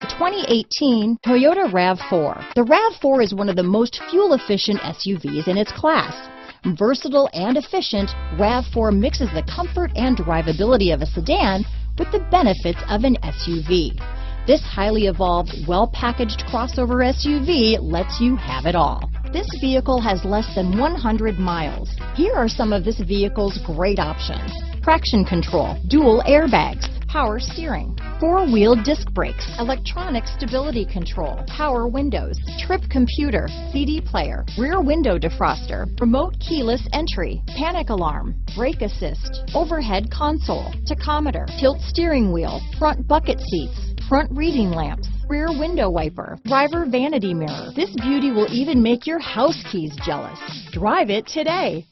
2018 Toyota RAV4. The RAV4 is one of the most fuel-efficient SUVs in its class. Versatile and efficient, RAV4 mixes the comfort and drivability of a sedan with the benefits of an SUV. This highly evolved, well-packaged crossover SUV lets you have it all. This vehicle has less than 100 miles. Here are some of this vehicle's great options: traction control, dual airbags, power steering, four-wheel disc brakes, electronic stability control, power windows, trip computer, CD player, rear window defroster, remote keyless entry, panic alarm, brake assist, overhead console, tachometer, tilt steering wheel, front bucket seats, front reading lamps, rear window wiper, driver vanity mirror. This beauty will even make your house keys jealous. Drive it today.